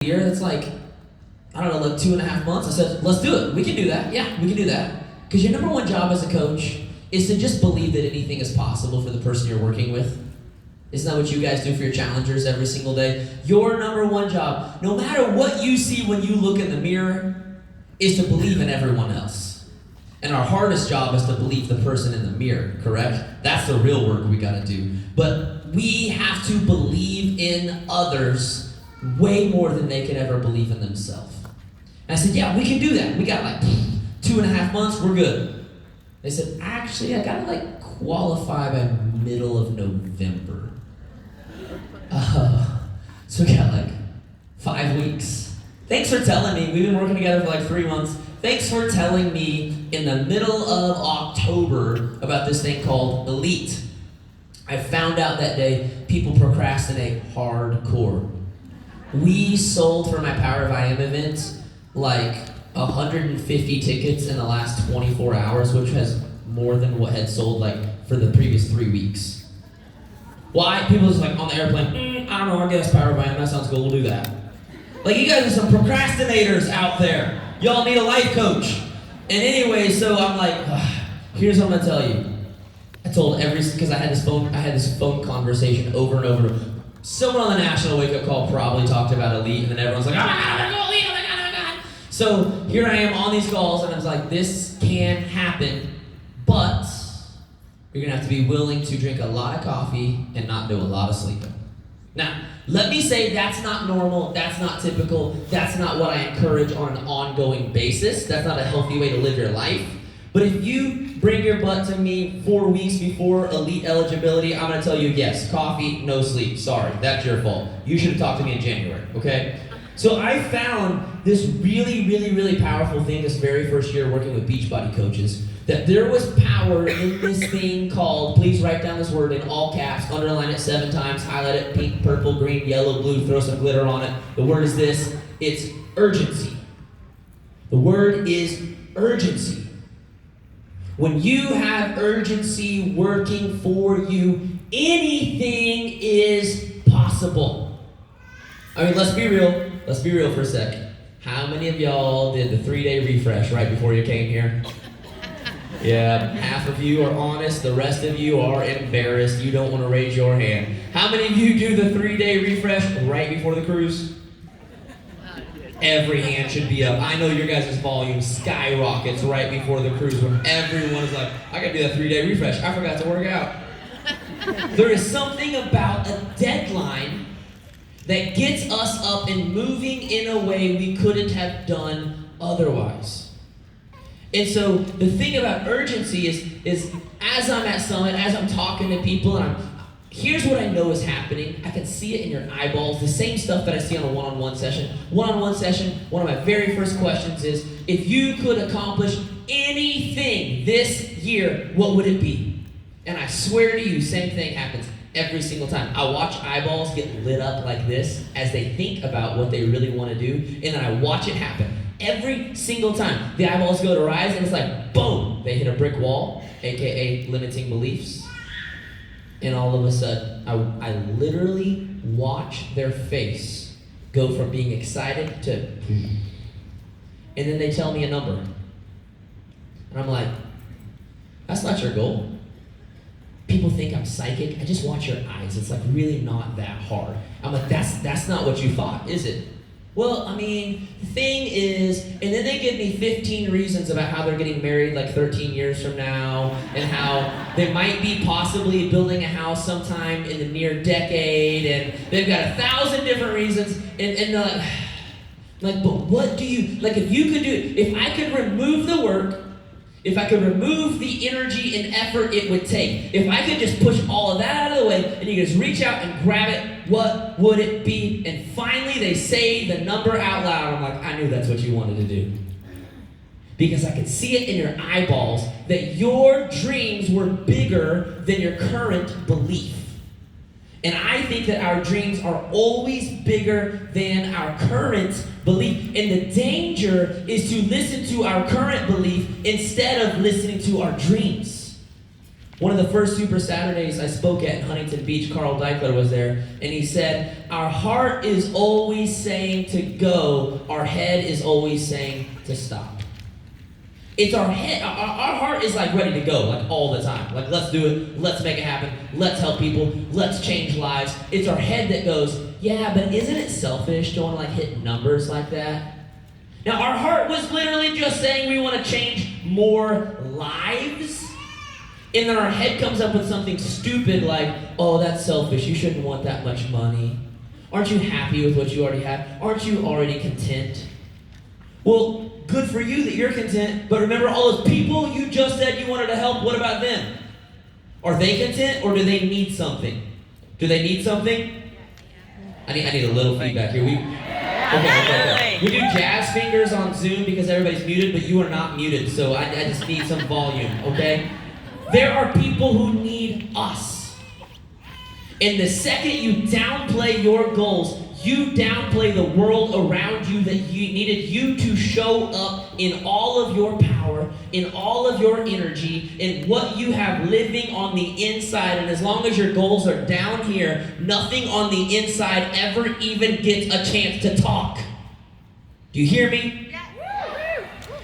year. That's like, I don't know, like 2.5 months. I said, let's do it. We can do that. Yeah, we can do that. Because your number one job as a coach is to just believe that anything is possible for the person you're working with. Isn't that what you guys do for your challengers every single day? Your number one job, no matter what you see when you look in the mirror, is to believe in everyone else. And our hardest job is to believe the person in the mirror, correct? That's the real work we gotta do. But we have to believe in others way more than they can ever believe in themselves. And I said, yeah, we can do that. We got like 2.5 months, we're good. They said, actually, I gotta like qualify by middle of November. So we got like 5 weeks. Thanks for telling me. We've been working together for like 3 months. Thanks for telling me in the middle of October about this thing called Elite. I found out that day people procrastinate hardcore. We sold for my Power of I Am event like 150 tickets in the last 24 hours, which has more than what had sold like for the previous 3 weeks. Why? People just like on the airplane, I don't know, I guess Power of I Am, that sounds cool, we'll do that. Like, you guys are some procrastinators out there. Y'all need a life coach. And anyway, so I'm like, here's what I'm gonna tell you. I told because I had this phone conversation over and over. Someone on the National Wake Up Call probably talked about Elite, and then everyone's like, oh my God, I'm gonna go Elite, oh my God, oh my God. So here I am on these calls, and I was like, this can happen, but you're gonna have to be willing to drink a lot of coffee and not do a lot of sleeping. Now, let me say that's not normal, that's not typical, that's not what I encourage on an ongoing basis. That's not a healthy way to live your life. But if you bring your butt to me 4 weeks before Elite eligibility, I'm gonna tell you, yes, coffee, no sleep. Sorry, that's your fault. You should have talked to me in January, okay? So I found this really, really, really powerful thing this very first year working with Beachbody coaches, that there was power in this thing called, please write down this word in all caps, underline it 7 times, highlight it pink, purple, green, yellow, blue, throw some glitter on it. The word is this, it's urgency. The word is urgency. When you have urgency working for you, anything is possible. I mean, let's be real. Let's be real for a second. How many of y'all did the 3-day refresh right before you came here? Yeah, half of you are honest, the rest of you are embarrassed. You don't want to raise your hand. How many of you do the 3-day refresh right before the cruise? Every hand should be up. I know your guys' volume skyrockets right before the cruise when everyone is like, I gotta do that 3-day refresh. I forgot to work out. There is something about a deadline that gets us up and moving in a way we couldn't have done otherwise. And so the thing about urgency is as I'm at Summit, as I'm talking to people, and here's what I know is happening. I can see it in your eyeballs, the same stuff that I see on a one-on-one session. One-on-one session, one of my very first questions is, if you could accomplish anything this year, what would it be? And I swear to you, same thing happens every single time. I watch eyeballs get lit up like this as they think about what they really want to do, and then I watch it happen. Every single time the eyeballs go to rise, and it's like, boom, they hit a brick wall, aka limiting beliefs. And all of a sudden, I literally watch their face go from being excited to, and then they tell me a number. And I'm like, that's not your goal. People think I'm psychic. I just watch your eyes. It's like really not that hard. I'm like, that's not what you thought, is it? Well, I mean, the thing is, and then they give me 15 reasons about how they're getting married like 13 years from now, and how they might be possibly building a house sometime in the near decade, and they've got 1,000 different reasons, and they're like, but what do you, like if you could do it, if I could remove the work, if I could remove the energy and effort it would take, if I could just push all of that out of the way and you could just reach out and grab it, what would it be? And finally they say the number out loud. I'm like, I knew that's what you wanted to do. Because I could see it in your eyeballs that your dreams were bigger than your current belief. And I think that our dreams are always bigger than our current belief. And the danger is to listen to our current belief instead of listening to our dreams. One of the first Super Saturdays I spoke at in Huntington Beach, Carl Deichler was there, and he said, our heart is always saying to go, our head is always saying to stop. It's our head, our heart is like ready to go, like all the time. Like, let's do it, let's make it happen, let's help people, let's change lives. It's our head that goes, yeah, but isn't it selfish to want to like hit numbers like that? Now, our heart was literally just saying we want to change more lives. And then our head comes up with something stupid like, oh, that's selfish, you shouldn't want that much money. Aren't you happy with what you already have? Aren't you already content? Well, good for you that you're content, but remember all those people you just said you wanted to help, what about them? Are they content or do they need something? Do they need something? I need a little feedback here. Okay. We do jazz fingers on Zoom because everybody's muted, but you are not muted, so I just need some volume, okay? There are people who need us. And the second you downplay your goals, you downplay the world around you that you needed you to show up in all of your power, in all of your energy, in what you have living on the inside. And as long as your goals are down here, nothing on the inside ever even gets a chance to talk. Do you hear me?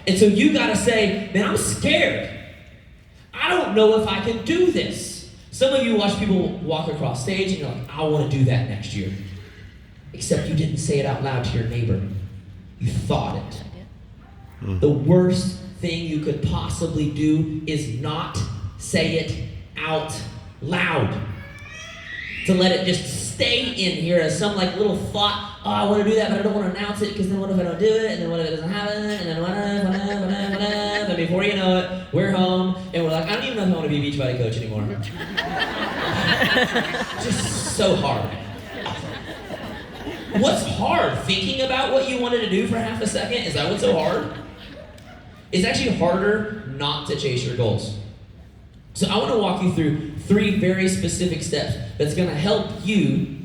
And so you gotta say, man, I'm scared. I don't know if I can do this. Some of you watch people walk across stage and you're like, I want to do that next year. Except you didn't say it out loud to your neighbor. You thought it. The worst thing you could possibly do is not say it out loud. To let it just stay in here as some like little thought, oh, I want to do that, but I don't want to announce it because then what if I don't do it? And then what if it doesn't happen? And then what if? And before you know it, we're home and we're like, I don't even know if I want to be a Beachbody coach anymore. Just so hard. What's hard? Thinking about what you wanted to do for half a second? Is that what's so hard? It's actually harder not to chase your goals. So I want to walk you through 3 very specific steps that's going to help you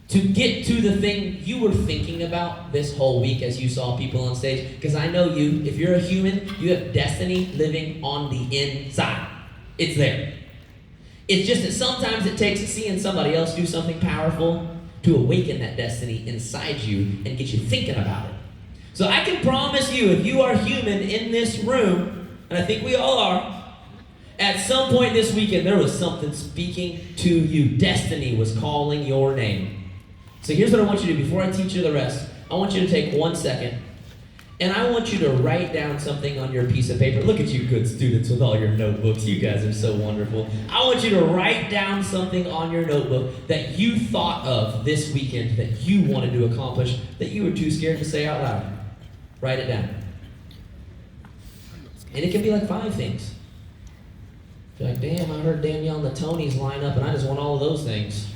to get to the thing you were thinking about this whole week as you saw people on stage. Because I know you, if you're a human, you have destiny living on the inside. It's there. It's just that sometimes it takes seeing somebody else do something powerful to awaken that destiny inside you and get you thinking about it. So I can promise you, if you are human in this room, and I think we all are, at some point this weekend there was something speaking to you. Destiny was calling your name. So here's what I want you to do. Before I teach you the rest, I want you to take 1 second and I want you to write down something on your piece of paper. Look at you good students with all your notebooks. You guys are so wonderful. I want you to write down something on your notebook that you thought of this weekend that you wanted to accomplish that you were too scared to say out loud. Write it down. And it can be like 5 things. You're like, damn, I heard Danielle and the Tonys line up and I just want all of those things.